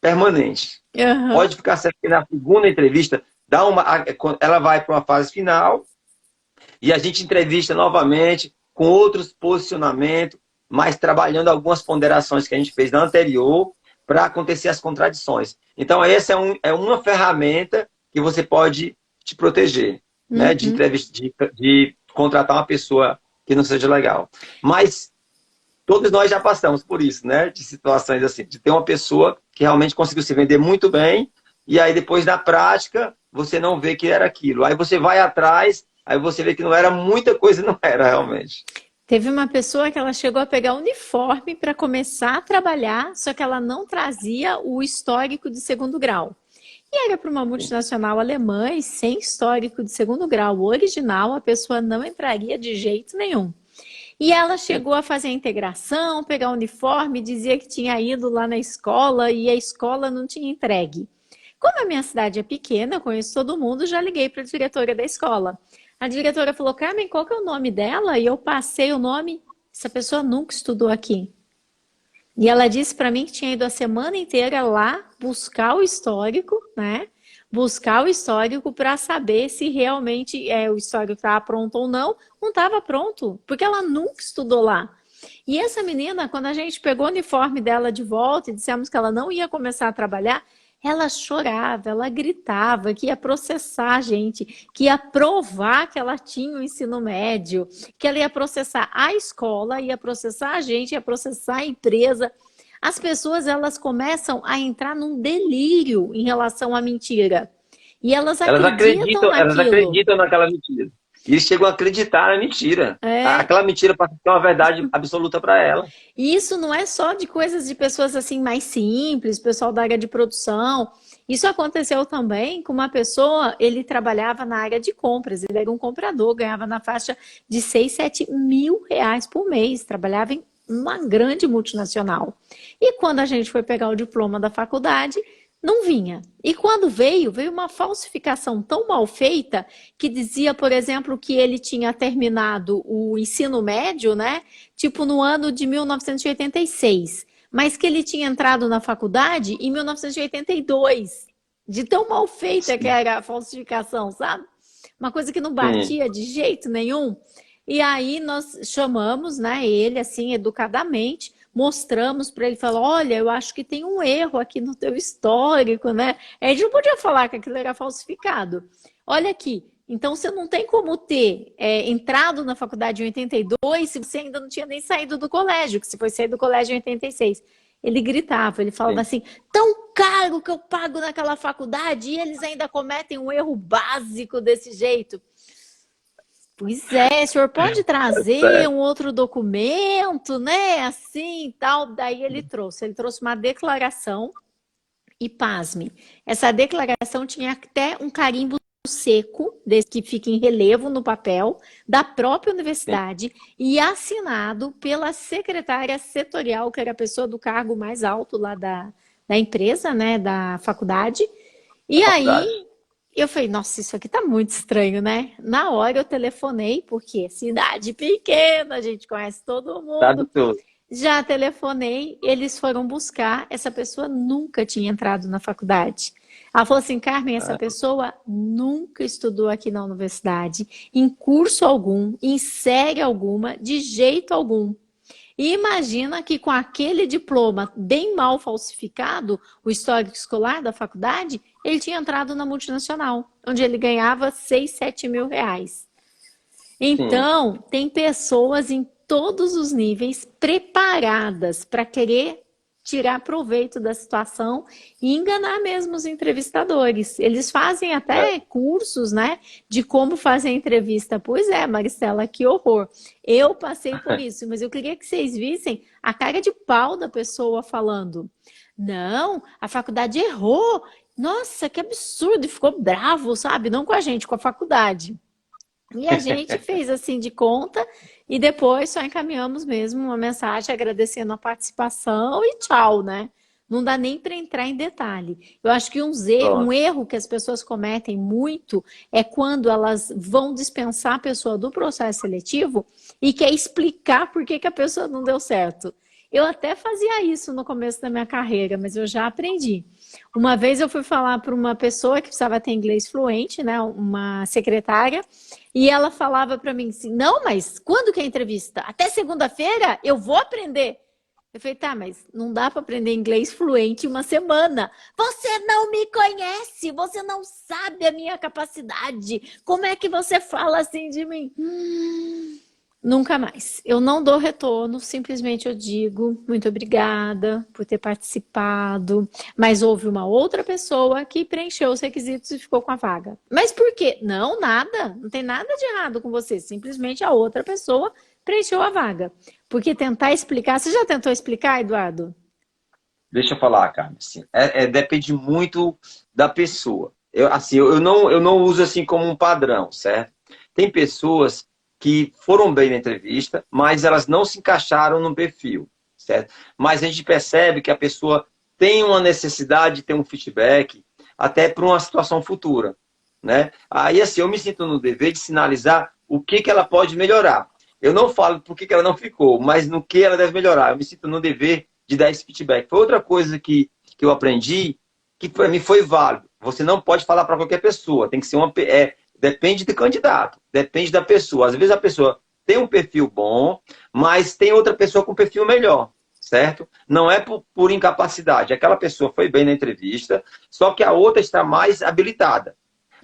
permanente. Aham. Pode ficar certo que na segunda entrevista ela vai para uma fase final. E a gente entrevista novamente com outros posicionamentos, mas trabalhando algumas ponderações que a gente fez na anterior para acontecer as contradições. Então, essa é uma ferramenta que você pode te proteger, né? De, Uhum. de contratar uma pessoa que não seja legal. Mas todos nós já passamos por isso, né? De situações assim, de ter uma pessoa que realmente conseguiu se vender muito bem, e aí depois, na prática, você não vê que era aquilo. Aí você vai atrás, aí você vê que não era muita coisa, não era realmente. Teve uma pessoa que ela chegou a pegar uniforme para começar a trabalhar, só que ela não trazia o histórico de segundo grau. E era para uma multinacional alemã e sem histórico de segundo grau original, a pessoa não entraria de jeito nenhum. E ela chegou a fazer a integração, pegar o uniforme, dizia que tinha ido lá na escola e a escola não tinha entregue. Como a minha cidade é pequena, eu conheço todo mundo, já liguei para a diretora da escola. A diretora falou, Carmen, qual que é o nome dela? E eu passei o nome, essa pessoa nunca estudou aqui. E ela disse para mim que tinha ido a semana inteira lá buscar o histórico, né? Buscar o histórico para saber se realmente o histórico estava pronto ou não. Não estava pronto, porque ela nunca estudou lá. E essa menina, quando a gente pegou o uniforme dela de volta e dissemos que ela não ia começar a trabalhar, ela chorava, ela gritava que ia processar a gente, que ia provar que ela tinha o ensino médio, que ela ia processar a escola, ia processar a gente, ia processar a empresa. As pessoas, elas começam a entrar num delírio em relação à mentira. E elas acreditam Elas naquilo. acreditam naquela mentira. E eles chegam a acreditar na mentira. É, Aquela mentira passa a ser uma verdade absoluta para ela. e isso não é só de coisas de pessoas assim mais simples, pessoal da área de produção. Isso aconteceu também com uma pessoa, ele trabalhava na área de compras, ele era um comprador, ganhava na faixa de 6, 7 mil reais por mês, trabalhava em uma grande multinacional. E quando a gente foi pegar o diploma da faculdade, não vinha. E quando veio, veio uma falsificação tão mal feita que dizia, por exemplo, que ele tinha terminado o ensino médio, né? Tipo no ano de 1986, mas que ele tinha entrado na faculdade em 1982. De tão mal feita que Sim, era a falsificação, sabe? Uma coisa que não sim. batia de jeito nenhum. E aí nós chamamos, né, ele assim educadamente, mostramos para ele, falou, olha, eu acho que tem um erro aqui no teu histórico, né? A gente não podia falar que aquilo era falsificado. Olha aqui, então você não tem como ter entrado na faculdade em 82 se você ainda não tinha nem saído do colégio, que se foi sair do colégio em 86. Ele gritava, ele falava Sim. assim, tão caro que eu pago naquela faculdade e eles ainda cometem um erro básico desse jeito. Pois é, o senhor pode trazer Certo. um outro documento, né? Assim e tal. Daí ele trouxe uma declaração e pasme. Essa declaração tinha até um carimbo seco, desse que fica em relevo no papel, da própria Sim. universidade e assinado pela secretária setorial, que era a pessoa do cargo mais alto lá da empresa, né? Da faculdade. Da E faculdade. aí eu falei, nossa, isso aqui tá muito estranho, né? Na hora eu telefonei, porque cidade pequena, a gente conhece todo Sabe mundo. tudo. Já telefonei, eles foram buscar, essa pessoa nunca tinha entrado na faculdade. Ela falou assim, Carmen, essa Ah, pessoa nunca estudou aqui na universidade, em curso algum, em série alguma, de jeito algum. E imagina que com aquele diploma bem mal falsificado, o histórico escolar da faculdade, ele tinha entrado na multinacional, onde ele ganhava 6, 7 mil reais. sim. Então, tem pessoas em todos os níveis preparadas para querer tirar proveito da situação e enganar mesmo os entrevistadores. Eles fazem É. até cursos, né, de como fazer a entrevista. Pois é, Maristela, que horror. Eu passei por isso, mas eu queria que vocês vissem a cara de pau da pessoa falando. Não, a faculdade errou. Nossa, que absurdo. E ficou bravo, sabe? Não com a gente, com a faculdade. E a gente fez assim de conta e depois só encaminhamos mesmo uma mensagem agradecendo a participação e tchau, né? Não dá nem para entrar em detalhe. Eu acho que um Pronto. erro que as pessoas cometem muito é quando elas vão dispensar a pessoa do processo seletivo e quer explicar por que que a pessoa não deu certo. Eu até fazia isso no começo da minha carreira, mas eu já aprendi. Uma vez eu fui falar para uma pessoa que precisava ter inglês fluente, né? Uma secretária, e ela falava para mim assim, não, mas quando que é a entrevista? Até segunda-feira eu vou aprender. Eu falei, tá, mas não dá para aprender inglês fluente em uma semana. Você não me conhece, você não sabe a minha capacidade. Como é que você fala assim de mim? Nunca mais. Eu não dou retorno, simplesmente eu digo muito obrigada por ter participado, mas houve uma outra pessoa que preencheu os requisitos e ficou com a vaga. Mas por quê? Não, nada. Não tem nada de errado com você. Simplesmente a outra pessoa preencheu a vaga. Porque tentar explicar... Você já tentou explicar, Eduardo? Deixa eu falar, Carmen. Assim, depende muito da pessoa. Eu não uso assim como um padrão, certo? Tem pessoas que foram bem na entrevista, mas elas não se encaixaram no perfil, certo? Mas a gente percebe que a pessoa tem uma necessidade de ter um feedback até para uma situação futura, né? Aí, assim, eu me sinto no dever de sinalizar o que ela pode melhorar. Eu não falo por que ela não ficou, mas no que ela deve melhorar. Eu me sinto no dever de dar esse feedback. Foi outra coisa que eu aprendi, que para mim foi válido. Você não pode falar para qualquer pessoa, tem que ser depende do candidato, depende da pessoa. Às vezes a pessoa tem um perfil bom, mas tem outra pessoa com perfil melhor, certo? Não é por incapacidade. Aquela pessoa foi bem na entrevista, só que a outra está mais habilitada.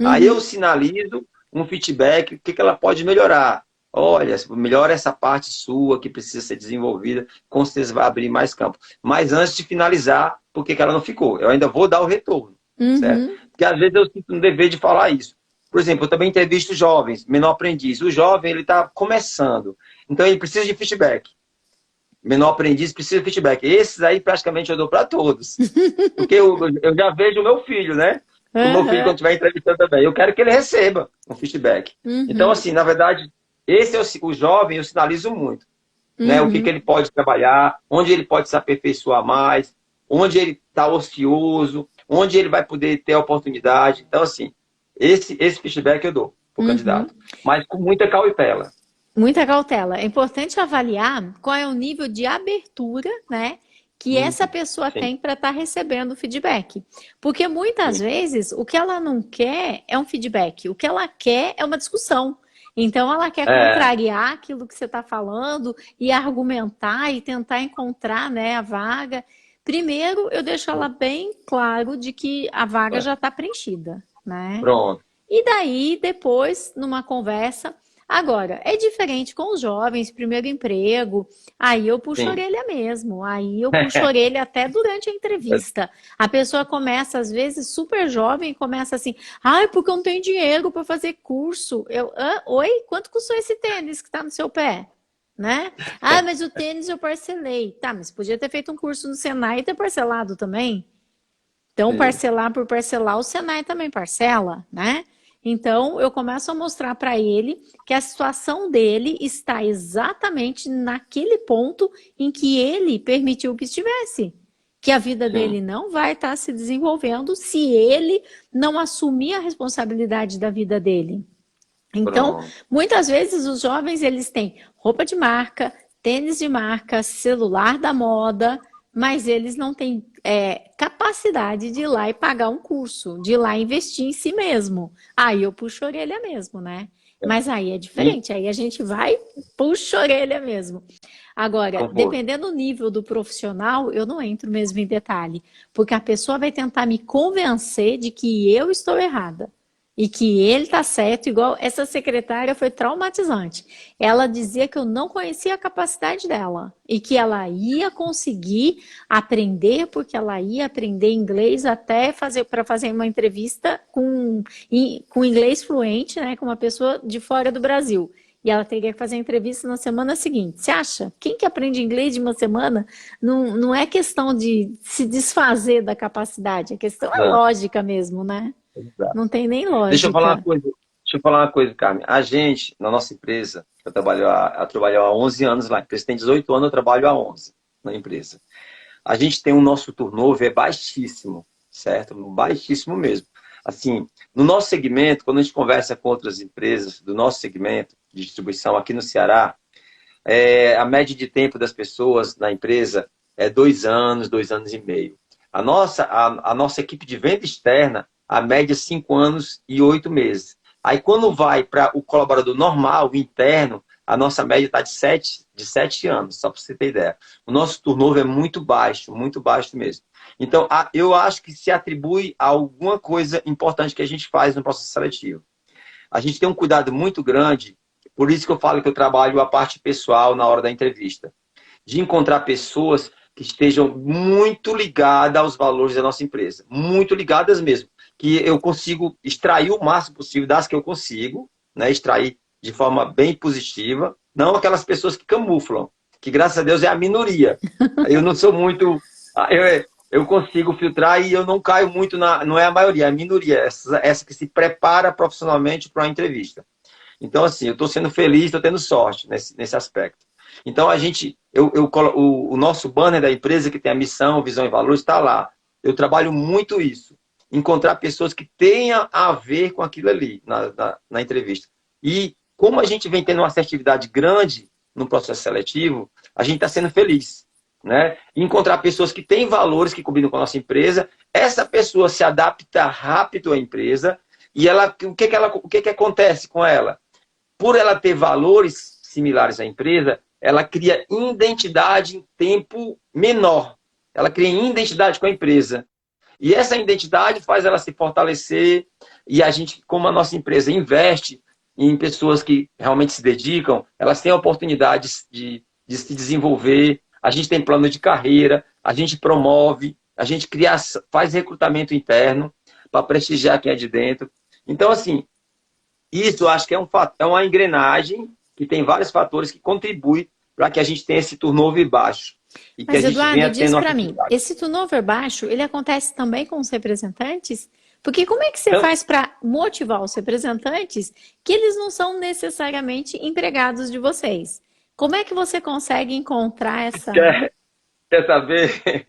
Aí eu sinalizo um feedback, o que ela pode melhorar. Olha, melhora essa parte sua que precisa ser desenvolvida, com certeza vai abrir mais campo. Mas antes de finalizar, por que ela não ficou? Eu ainda vou dar o retorno, certo? Porque às vezes eu sinto um dever de falar isso. Por exemplo, eu também entrevisto jovens, menor aprendiz. O jovem, ele está começando, então ele precisa de feedback. Menor aprendiz precisa de feedback. Esses aí praticamente eu dou para todos. Porque eu já vejo o meu filho, né? O meu filho, quando estiver entrevistando também, eu quero que ele receba um feedback. Então, assim, na verdade, esse é o jovem, eu sinalizo muito. Né? O que ele pode trabalhar, onde ele pode se aperfeiçoar mais, onde ele está ocioso, onde ele vai poder ter a oportunidade. Então, assim, esse feedback eu dou para o candidato. Mas com muita cautela. Muita cautela. É importante avaliar qual é o nível de abertura, né, que essa pessoa tem para estar recebendo feedback. Porque muitas vezes o que ela não quer é um feedback, o que ela quer é uma discussão. Então ela quer contrariar aquilo que você está falando e argumentar e tentar encontrar, né, a vaga. Primeiro, eu deixo ela bem claro de que a vaga já está preenchida, né? Pronto. E daí, depois, numa conversa... Agora, é diferente com os jovens, primeiro emprego, aí eu puxo a orelha mesmo, aí eu puxo a orelha até durante a entrevista. A pessoa começa, às vezes, super jovem, começa assim, ai, porque eu não tenho dinheiro para fazer curso. Oi, quanto custou esse tênis que está no seu pé? Né? Ah, mas o tênis eu parcelei. Tá, mas podia ter feito um curso no Senai e ter parcelado também. Então, parcelar por parcelar, o Senai também parcela, né? Então, eu começo a mostrar para ele que a situação dele está exatamente naquele ponto em que ele permitiu que estivesse. Que a vida dele não vai estar se desenvolvendo se ele não assumir a responsabilidade da vida dele. Então, muitas vezes os jovens, eles têm roupa de marca, tênis de marca, celular da moda, mas eles não têm capacidade de ir lá e pagar um curso, de ir lá investir em si mesmo. Aí eu puxo a orelha mesmo, né? Mas aí é diferente, aí a gente vai, puxa a orelha mesmo. Agora, dependendo do nível do profissional, eu não entro mesmo em detalhe, porque a pessoa vai tentar me convencer de que eu estou errada. E que ele está certo, igual essa secretária foi traumatizante. Ela dizia que eu não conhecia a capacidade dela e que ela ia conseguir aprender, porque ela ia aprender inglês até para fazer uma entrevista com inglês fluente, né, com uma pessoa de fora do Brasil. E ela teria que fazer a entrevista na semana seguinte. Você acha? Quem que aprende inglês de uma semana não é questão de se desfazer da capacidade, a questão é lógica mesmo, né? Não tem nem lógica. Deixa eu falar uma coisa, Carmen. A gente, na nossa empresa, eu trabalho há 11 anos lá. A empresa tem 18 anos, eu trabalho há 11 na empresa. A gente tem o nosso turnover é baixíssimo, certo? Baixíssimo mesmo. Assim, no nosso segmento, quando a gente conversa com outras empresas do nosso segmento de distribuição aqui no Ceará, a média de tempo das pessoas na empresa é 2 anos, 2 anos e meio. a nossa equipe de venda externa, a média é 5 anos e 8 meses. Aí quando vai para o colaborador normal, o interno, a nossa média está de 7 anos, só para você ter ideia. O nosso turnover é muito baixo mesmo. Então, eu acho que se atribui a alguma coisa importante que a gente faz no processo seletivo. A gente tem um cuidado muito grande, por isso que eu falo que eu trabalho a parte pessoal na hora da entrevista, de encontrar pessoas que estejam muito ligadas aos valores da nossa empresa, muito ligadas mesmo, que eu consigo extrair o máximo possível das que eu consigo, né, extrair de forma bem positiva, não aquelas pessoas que camuflam, que graças a Deus é a minoria. Eu não sou muito... Eu consigo filtrar e eu não caio muito não é a maioria, é a minoria, essa que se prepara profissionalmente para uma entrevista. Então, assim, eu estou sendo feliz, estou tendo sorte nesse aspecto. Então, o nosso banner da empresa, que tem a missão, visão e valores, está lá. Eu trabalho muito isso. Encontrar pessoas que tenham a ver com aquilo ali na entrevista. E como a gente vem tendo uma assertividade grande no processo seletivo, a gente está sendo feliz. Né? Encontrar pessoas que têm valores que combinam com a nossa empresa, essa pessoa se adapta rápido à empresa e o que acontece com ela? Por ela ter valores similares à empresa, ela cria identidade em tempo menor. Ela cria identidade com a empresa. E essa identidade faz ela se fortalecer e a gente, como a nossa empresa investe em pessoas que realmente se dedicam, elas têm oportunidades de se desenvolver. A gente tem plano de carreira, a gente promove, a gente faz recrutamento interno para prestigiar quem é de dentro. Então, assim, isso eu acho que é uma engrenagem que tem vários fatores que contribuem para que a gente tenha esse turnover baixo. E que Mas, a gente Eduardo, venha diz tendo para mim, esse turnover baixo, ele acontece também com os representantes? Porque como é que você faz para motivar os representantes que eles não são necessariamente empregados de vocês? Como é que você consegue encontrar essa... Quer saber?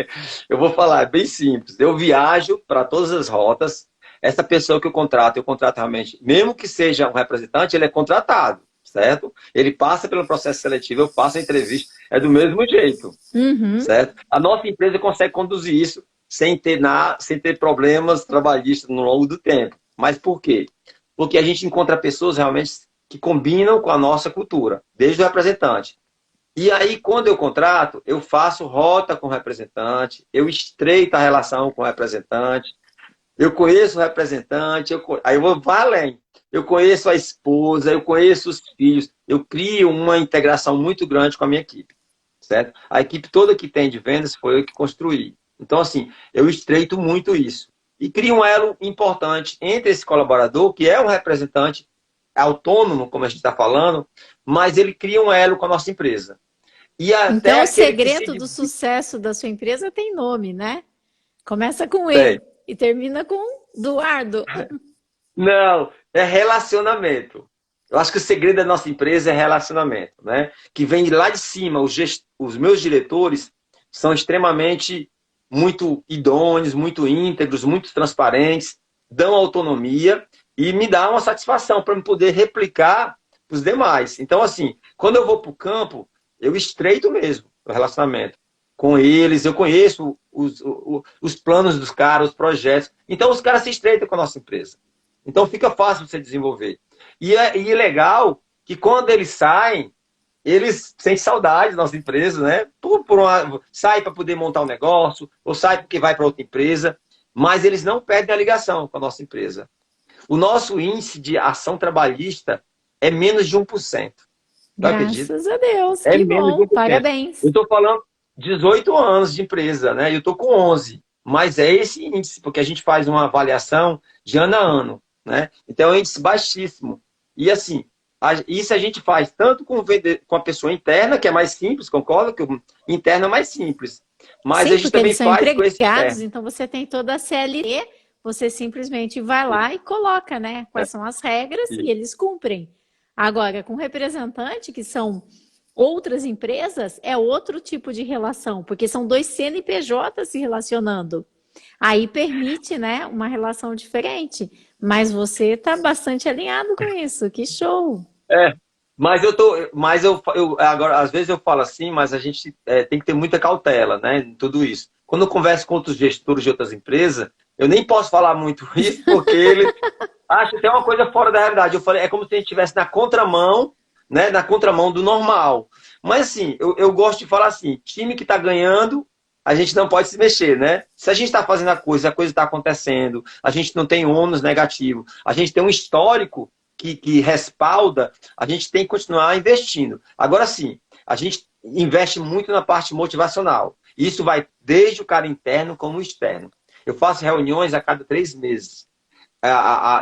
Eu vou falar, é bem simples. Eu viajo para todas as rotas. Essa pessoa que eu contrato realmente, mesmo que seja um representante, ele é contratado, certo? Ele passa pelo processo seletivo, eu faço a entrevista, é do mesmo jeito, certo? A nossa empresa consegue conduzir isso sem ter problemas trabalhistas no longo do tempo. Mas por quê? Porque a gente encontra pessoas realmente que combinam com a nossa cultura, desde o representante. E aí, quando eu contrato, eu faço rota com o representante, eu estreito a relação com o representante, eu conheço o representante, aí eu vou além. Eu conheço a esposa, eu conheço os filhos, eu crio uma integração muito grande com a minha equipe, certo? A equipe toda que tem de vendas foi eu que construí. Então, assim, eu estreito muito isso. E crio um elo importante entre esse colaborador, que é um representante autônomo, como a gente está falando, mas ele cria um elo com a nossa empresa. Então, o segredo do sucesso da sua empresa tem nome, né? Começa com E e termina com Eduardo. Não, é relacionamento. Eu acho que o segredo da nossa empresa é relacionamento, né? Que vem lá de cima. Os meus diretores são extremamente muito idôneos, muito íntegros, muito transparentes, dão autonomia e me dá uma satisfação para eu poder replicar os demais. Então, assim, quando eu vou para o campo, eu estreito mesmo o relacionamento com eles, eu conheço os planos dos caras, os projetos. Então, os caras se estreitam com a nossa empresa. Então, fica fácil você desenvolver. E é legal que quando eles saem, eles sentem saudade da nossa empresa, né? Sai para poder montar um negócio, ou sai porque vai para outra empresa, mas eles não perdem a ligação com a nossa empresa. O nosso índice de ação trabalhista é menos de 1%. Graças a Deus, que bom, parabéns. Eu estou falando 18 anos de empresa, né? Eu estou com 11, mas é esse índice, porque a gente faz uma avaliação de ano a ano, né? Então é um índice baixíssimo. E assim, isso a gente faz tanto com a pessoa interna, que é mais simples, concorda? Que o interno é mais simples. Mas sim, a gente também faz com esse externo. Então você tem toda a CLT, você simplesmente vai lá e coloca, né? Quais são as regras e eles cumprem. Agora, com representante, que são outras empresas, é outro tipo de relação, porque são dois CNPJ se relacionando. Aí permite, né, uma relação diferente. Mas você está bastante alinhado com isso, que show! Agora, às vezes eu falo assim, mas a gente tem que ter muita cautela, né, em tudo isso. quando eu converso com outros gestores de outras empresas, eu nem posso falar muito isso, porque ele acha que é uma coisa fora da realidade. Eu falei, é como se a gente estivesse na contramão, né? Na contramão do normal. Mas assim, eu gosto de falar assim, time que está ganhando, a gente não pode se mexer, né? Se a gente está fazendo a coisa está acontecendo, a gente não tem ônus negativo, a gente tem um histórico que respalda, a gente tem que continuar investindo. Agora sim, a gente investe muito na parte motivacional. Isso vai desde o cara interno como o externo. Eu faço reuniões a cada 3 meses.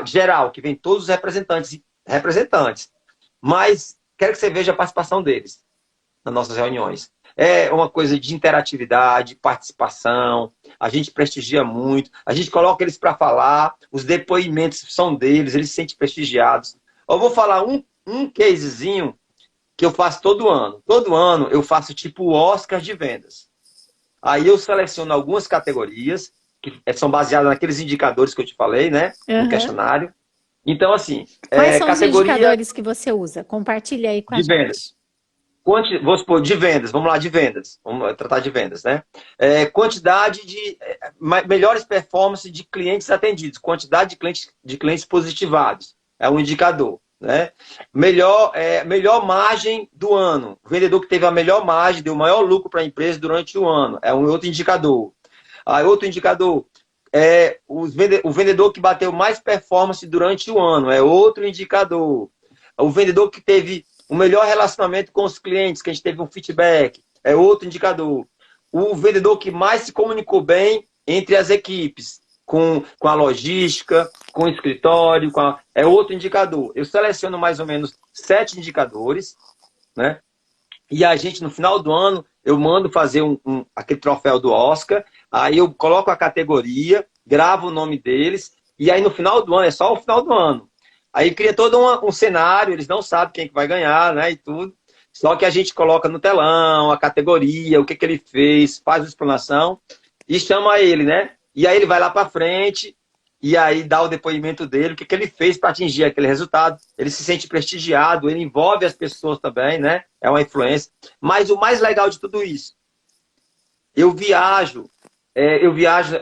Geral, que vem todos os representantes. Mas quero que você veja a participação deles nas nossas reuniões. É uma coisa de interatividade, participação, a gente prestigia muito, a gente coloca eles para falar, os depoimentos são deles, eles se sentem prestigiados. Eu vou falar um casezinho que eu faço todo ano. Todo ano eu faço tipo o Oscar de vendas. Aí eu seleciono algumas categorias, que são baseadas naqueles indicadores que eu te falei, né? No questionário. Então, assim, quais são os categoria indicadores que você usa? Compartilha aí com a de gente. vendas. Vou supor, de vendas, vamos lá, de vendas. Vamos tratar de vendas, né? Quantidade de melhores performances de clientes atendidos, quantidade de clientes positivados. É um indicador, né? Melhor margem do ano. O vendedor que teve a melhor margem, deu o maior lucro para a empresa durante o ano. É um outro indicador. Outro indicador o vendedor que bateu mais performance durante o ano. É outro indicador. O vendedor que teve o melhor relacionamento com os clientes, que a gente teve um feedback, é outro indicador. O vendedor que mais se comunicou bem entre as equipes, com a logística, com o escritório, é outro indicador. Eu seleciono mais ou menos 7 indicadores, né? E a gente, no final do ano, eu mando fazer aquele troféu do Oscar, aí eu coloco a categoria, gravo o nome deles, e aí no final do ano, é só o final do ano. Aí cria todo um cenário, eles não sabem quem que vai ganhar, né, e tudo. Só que a gente coloca no telão a categoria, o que ele fez, faz a explanação e chama ele, né? E aí ele vai lá para frente e aí dá o depoimento dele, o que ele fez para atingir aquele resultado. Ele se sente prestigiado, ele envolve as pessoas também, né? É uma influência. Mas o mais legal de tudo isso, eu viajo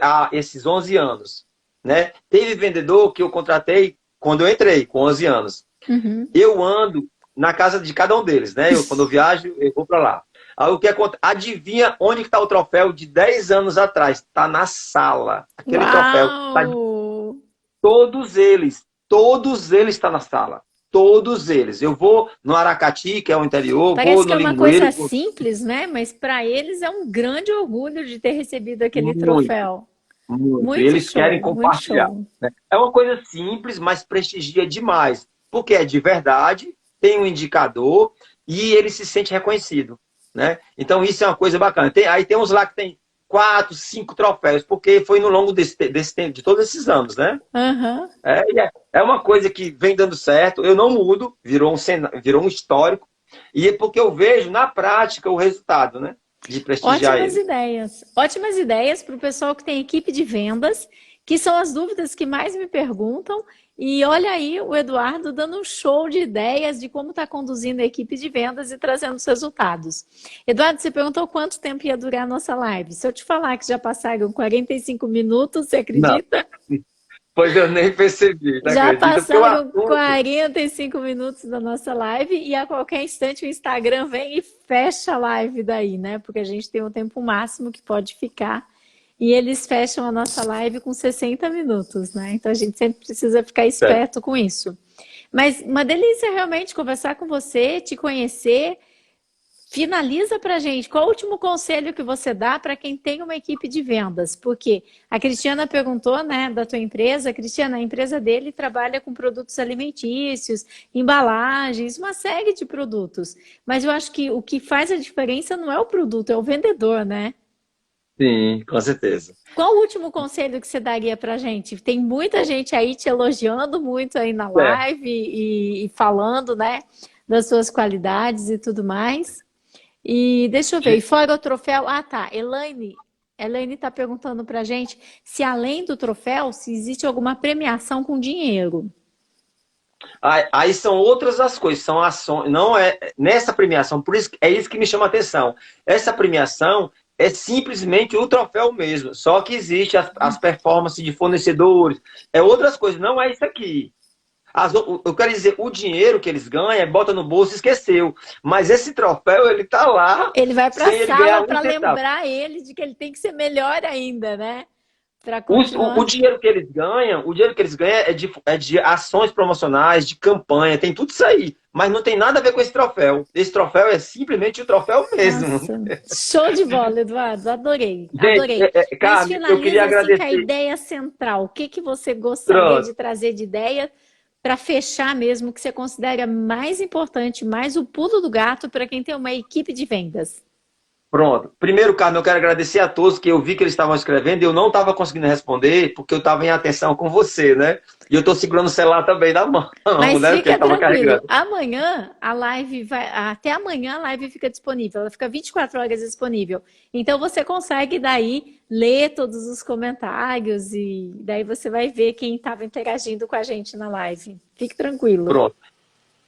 há esses 11 anos, né? Teve vendedor que eu contratei quando eu entrei, com 11 anos. Uhum. Eu ando na casa de cada um deles, né? Quando eu viajo, eu vou para lá. Aí o que acontece? Adivinha onde está o troféu de 10 anos atrás? Está na sala. Aquele Uau! troféu. Todos eles estão na sala. Todos eles. Eu vou no Aracati, que é o interior, Parece vou no que é uma Limoeiro. coisa simples, né? Mas para eles é um grande orgulho de ter recebido aquele troféu. Muito. Eles querem compartilhar. Né? É uma coisa simples, mas prestigia demais. Porque é de verdade, tem um indicador e ele se sente reconhecido. Né? Então isso é uma coisa bacana. Aí tem uns lá que tem 4, 5 troféus, porque foi no longo desse tempo, de todos esses anos, né? Uhum. É uma coisa que vem dando certo, eu não mudo, virou um histórico, e é porque eu vejo na prática o resultado, né? De prestigiar Ótimas ele. ideias. Ótimas ideias para o pessoal que tem equipe de vendas, que são as dúvidas que mais me perguntam. E olha aí o Eduardo dando um show de ideias de como está conduzindo a equipe de vendas e trazendo os resultados. Eduardo, você perguntou quanto tempo ia durar a nossa live. Se eu te falar que já passaram 45 minutos, você acredita? Não. Pois eu nem percebi. Já passaram 45 minutos da nossa live e a qualquer instante o Instagram vem e fecha a live daí, né? Porque a gente tem um tempo máximo que pode ficar. E eles fecham a nossa live com 60 minutos, né? Então a gente sempre precisa ficar esperto com isso. Mas uma delícia realmente conversar com você, te conhecer. Finaliza pra gente, qual o último conselho que você dá para quem tem uma equipe de vendas? Porque a Cristiana perguntou, né, da tua empresa. Cristiana, a empresa dele trabalha com produtos alimentícios, embalagens, uma série de produtos. Mas eu acho que o que faz a diferença não é o produto, é o vendedor, né? Sim, com certeza. Qual o último conselho que você daria pra gente? Tem muita gente aí te elogiando muito aí na live e falando, né, das suas qualidades e tudo mais. E deixa eu ver, e fora o troféu, tá, Elaine está perguntando pra gente se além do troféu, se existe alguma premiação com dinheiro. Aí são outras as coisas, são ações, não é nessa premiação, por isso é isso que me chama a atenção. Essa premiação é simplesmente o troféu mesmo. Só que existe as performances de fornecedores, é outras coisas, não é isso aqui. Eu quero dizer, o dinheiro que eles ganham, bota no bolso e esqueceu. Mas esse troféu, ele tá lá, Ele vai para a sem ele ganhar sala um para centavo. lembrar ele de que ele tem que ser melhor ainda, né? Para O continuar. dinheiro que eles ganham, o dinheiro que eles ganham é de ações promocionais, de campanha, tem tudo isso aí. Mas não tem nada a ver com esse troféu. Esse troféu é simplesmente o troféu mesmo. Nossa, show de bola, Eduardo. Adorei, Gente, adorei. Mas Carmen, eu queria finaliza assim com a agradecer. ideia central. O que que você gostaria Pronto. de trazer de ideia para fechar mesmo, que você considera mais importante, mais o pulo do gato para quem tem uma equipe de vendas? Pronto. Primeiro, Carmen, eu quero agradecer a todos que eu vi que eles estavam escrevendo e eu não estava conseguindo responder porque eu estava em atenção com você, né? E eu estou segurando o celular também na mão, Mas né? Porque ele fica estava tranquilo, carregando. amanhã a live vai, até amanhã a live fica disponível, ela fica 24 horas disponível. Então você consegue daí ler todos os comentários e daí você vai ver quem estava interagindo com a gente na live. Fique tranquilo. Pronto.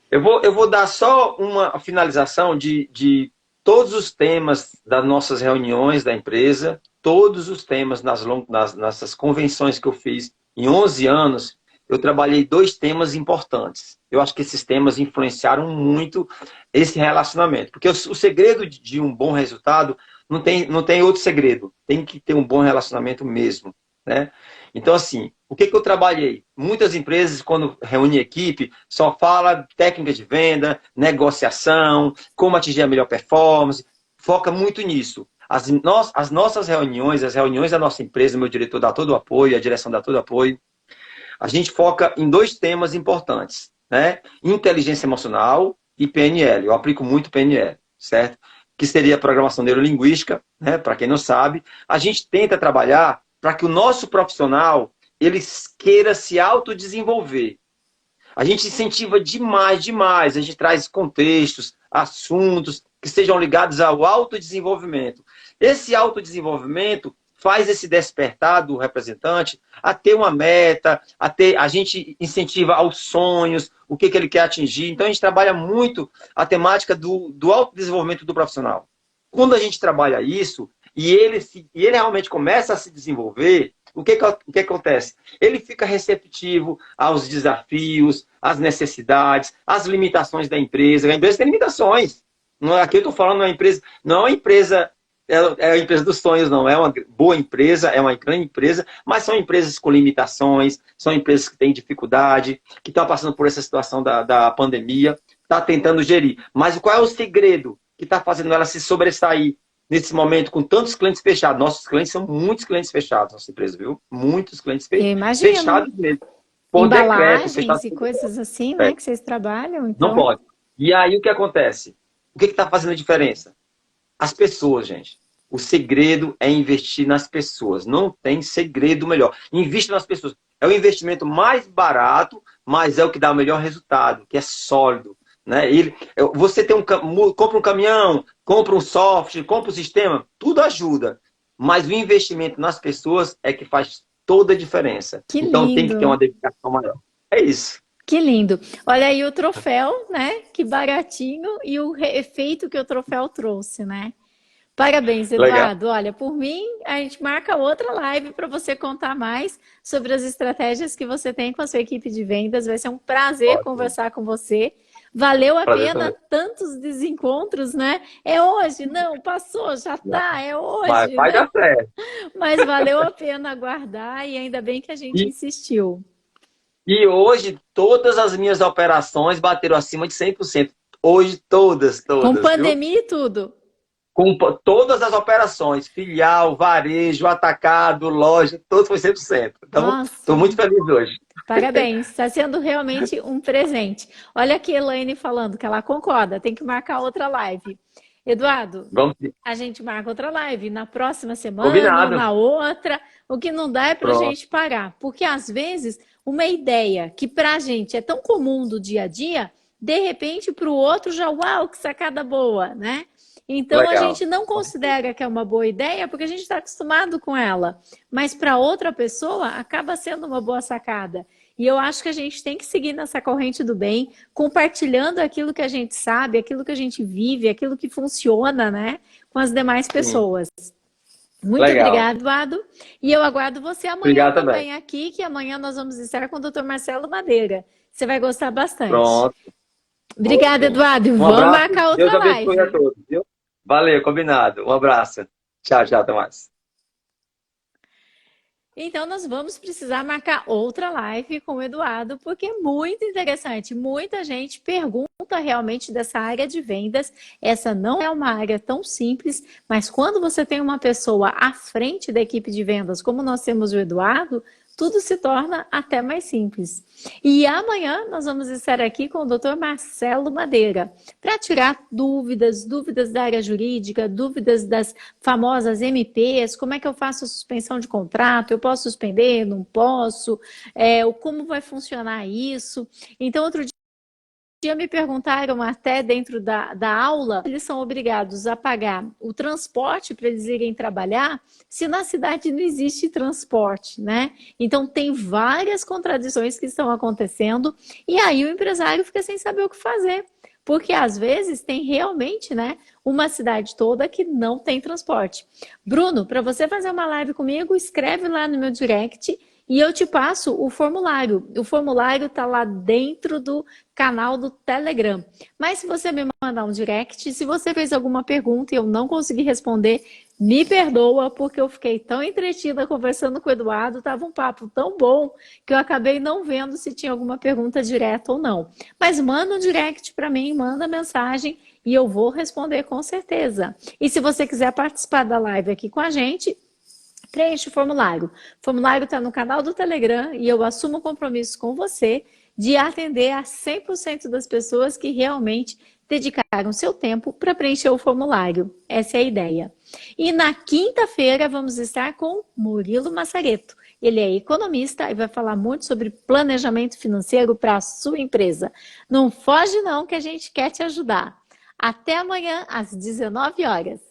Eu vou dar só uma finalização de todos os temas das nossas reuniões da empresa, todos os temas nessas convenções que eu fiz em 11 anos, eu trabalhei dois temas importantes. Eu acho que esses temas influenciaram muito esse relacionamento, porque o segredo de um bom resultado não tem outro segredo, tem que ter um bom relacionamento mesmo, né? Então, assim, o que eu trabalhei? Muitas empresas, quando reúnem equipe, só fala técnica de venda, negociação, como atingir a melhor performance, foca muito nisso. As nossas reuniões, as reuniões da nossa empresa, meu diretor dá todo o apoio, a direção dá todo o apoio, a gente foca em dois temas importantes, né? Inteligência emocional e PNL. Eu aplico muito PNL, certo? Que seria programação neurolinguística, né? Para quem não sabe. A gente tenta trabalhar para que o nosso profissional ele queira se autodesenvolver. A gente incentiva demais, demais. A gente traz contextos, assuntos que sejam ligados ao autodesenvolvimento. Esse autodesenvolvimento faz esse despertar do representante a ter uma meta, a gente incentiva aos sonhos, o que ele quer atingir. Então, a gente trabalha muito a temática do autodesenvolvimento do profissional. Quando a gente trabalha isso, e ele realmente começa a se desenvolver, o que acontece? Ele fica receptivo aos desafios, às necessidades, às limitações da empresa. A empresa tem limitações. Aqui eu estou falando de uma empresa, não é uma empresa, é a empresa dos sonhos, não. É uma boa empresa, é uma grande empresa, mas são empresas com limitações, são empresas que têm dificuldade, que estão passando por essa situação da pandemia, está tentando gerir. Mas qual é o segredo que está fazendo ela se sobressair nesse momento com tantos clientes fechados? Nossos clientes são muitos clientes fechados, nossa empresa, viu? Muitos clientes Eu imagino. fechados mesmo. Por decreto, Embalagens fechado e por coisas assim, né, decreto. que vocês trabalham, Não então. pode. E aí o que acontece? O que está fazendo a diferença? As pessoas, gente. O segredo é investir nas pessoas. Não tem segredo melhor. Invista nas pessoas. É o investimento mais barato, mas é o que dá o melhor resultado, que é sólido. Né? Você compra um caminhão, compra um software, compra um sistema, tudo ajuda. Mas o investimento nas pessoas é que faz toda a diferença. Que Então tem que ter uma lindo. dedicação maior. É isso. Que lindo. Olha aí o troféu, né? Que baratinho e o efeito que o troféu trouxe, né? Parabéns, Legal. Eduardo. Olha, por mim, a gente marca outra live para você contar mais sobre as estratégias que você tem com a sua equipe de vendas. Vai ser um prazer Ótimo. conversar com você. Valeu a Prazer pena também. tantos desencontros, né? É hoje? Não, passou, já tá, é hoje, Vai né? dar certo. Mas valeu a pena aguardar e ainda bem que a gente E insistiu. E hoje, todas as minhas operações bateram acima de 100%. Hoje, Com todas, viu? pandemia e tudo. Todas as operações, filial, varejo, atacado, loja, todos foi 100%. Então, estou Nossa. muito feliz hoje. Parabéns, está sendo realmente um presente. Olha aqui a Elaine falando que ela concorda, tem que marcar outra live. Eduardo, Vamos, a gente marca outra live na próxima semana ou combinado. na outra. O que não dá é para a Pronto. gente parar, porque às vezes uma ideia que para a gente é tão comum do dia a dia, de repente para o outro já, uau, que sacada boa, né? Então a Legal. gente não considera que é uma boa ideia porque a gente está acostumado com ela, mas para outra pessoa acaba sendo uma boa sacada. E eu acho que a gente tem que seguir nessa corrente do bem, compartilhando aquilo que a gente sabe, aquilo que a gente vive, aquilo que funciona, né, com as demais Sim. pessoas. Muito Legal. obrigada, Eduardo. E eu aguardo você amanhã Obrigado também. também aqui, que amanhã nós vamos estar com o Dr. Marcelo Madeira. Você vai gostar bastante. Pronto. Obrigada, Ok. Eduardo. E Um vamos abraço. marcar Deus outra abençoe a live. todos, viu? Valeu, combinado. Um abraço. Tchau, tchau, até mais. Então, nós vamos precisar marcar outra live com o Eduardo, porque é muito interessante. Muita gente pergunta realmente dessa área de vendas. Essa não é uma área tão simples, mas quando você tem uma pessoa à frente da equipe de vendas, como nós temos o Eduardo, tudo se torna até mais simples. E amanhã nós vamos estar aqui com o Dr. Marcelo Madeira para tirar dúvidas da área jurídica, dúvidas das famosas MPs, como é que eu faço a suspensão de contrato, eu posso suspender, não posso, como vai funcionar isso. Então, outro dia me perguntaram até dentro da aula, eles são obrigados a pagar o transporte para eles irem trabalhar, se na cidade não existe transporte, né? Então tem várias contradições que estão acontecendo e aí o empresário fica sem saber o que fazer. Porque às vezes tem realmente, né, uma cidade toda que não tem transporte. Bruno, para você fazer uma live comigo, escreve lá no meu direct e eu te passo o formulário. O formulário está lá dentro do canal do Telegram. Mas se você me mandar um direct, se você fez alguma pergunta e eu não consegui responder, me perdoa, porque eu fiquei tão entretida conversando com o Eduardo, estava um papo tão bom que eu acabei não vendo se tinha alguma pergunta direta ou não. Mas manda um direct para mim, manda mensagem e eu vou responder com certeza. E se você quiser participar da live aqui com a gente, preenche o formulário. O formulário está no canal do Telegram e eu assumo o compromisso com você de atender a 100% das pessoas que realmente dedicaram seu tempo para preencher o formulário. Essa é a ideia. E na quinta-feira vamos estar com Murilo Massareto. Ele é economista e vai falar muito sobre planejamento financeiro para a sua empresa. Não foge não que a gente quer te ajudar. Até amanhã às 19 horas.